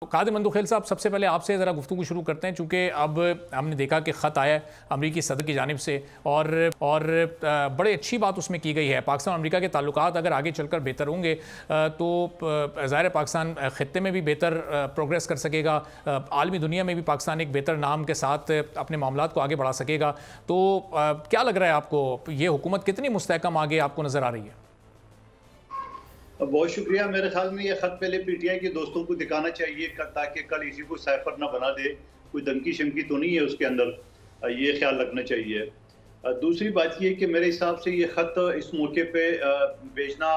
कादिर मंदुखेल साहब, सबसे पहले आपसे ज़रा गुफ्तगू शुरू करते हैं, चूँकि अब हमने देखा कि ख़त आया अमरीकी सदर की जानिब से और बड़ी अच्छी बात उसमें की गई है। पाकिस्तान और अमरीका के ताल्लुकात अगर आगे चलकर बेहतर होंगे तो ज़ाहिर पाकिस्तान ख़ित्ते में भी बेहतर प्रोग्रेस कर सकेगा, आलमी दुनिया में भी पाकिस्तान एक बेहतर नाम के साथ अपने मामलात को आगे बढ़ा सकेगा। तो क्या लग रहा है आपको, ये हुकूमत कितनी मुस्तहकम आगे आपको नज़र आ रही है? बहुत शुक्रिया। मेरे ख्याल में ये खत पहले पीटीआई के दोस्तों को दिखाना चाहिए ताकि कल इसी को साइफर ना बना दे। कोई धमकी शमकी तो नहीं है उसके अंदर, ये ख्याल रखना चाहिए। दूसरी बात ये कि मेरे हिसाब से ये खत इस मौके पे भेजना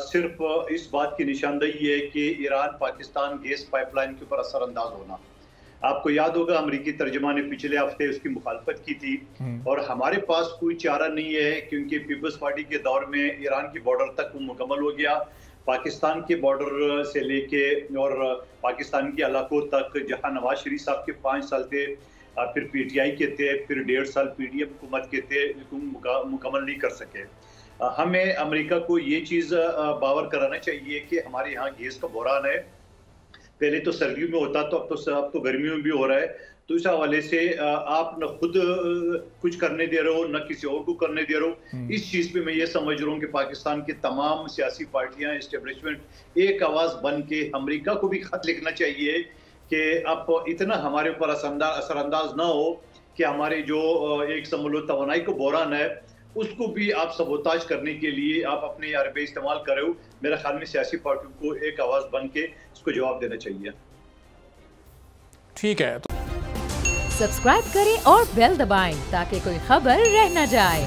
सिर्फ इस बात की निशानदेही है कि ईरान पाकिस्तान गैस पाइपलाइन के ऊपर असरअंदाज होना। आपको याद होगा अमरीकी तर्जमा ने पिछले हफ्ते उसकी मुखालफत की थी और हमारे पास कोई चारा नहीं है क्योंकि पीपल्स पार्टी के दौर में ईरान की बॉर्डर तक वो मुकम्मल हो गया। पाकिस्तान के बॉर्डर से लेके और पाकिस्तान के इलाकों तक जहां नवाज शरीफ साहब के 5 साल थे, फिर पीटीआई के थे, फिर 1.5 साल पीडीएम हुकूमत के थे, मुकम्मल नहीं कर सके। हमें अमेरिका को ये चीज़ बावर कराना चाहिए कि हमारे यहाँ गैस का बहरान है। पहले तो सर्दियों में होता तो अब तो गर्मियों में भी हो रहा है। तो इस हवाले से आप न खुद कुछ करने दे रहे हो, न किसी और को करने दे रहे हो। इस चीज़ पे मैं ये समझ रहा हूँ कि पाकिस्तान की तमाम सियासी पार्टियां, एस्टेब्लिशमेंट एक आवाज़ बन के अमेरिका को भी खत लिखना चाहिए कि आप इतना हमारे ऊपर असरअंदाज ना हो कि हमारे जो एक समझ लो तवानाई को बहरान है उसको भी आप सबोताज करने के लिए आप अपने अरबे इस्तेमाल कर रहे हो। मेरे ख्याल में सियासी पार्टियों को एक आवाज़ बन के इसको जवाब देना चाहिए। ठीक है, सब्सक्राइब करें और बेल दबाएं ताकि कोई खबर रह न जाए।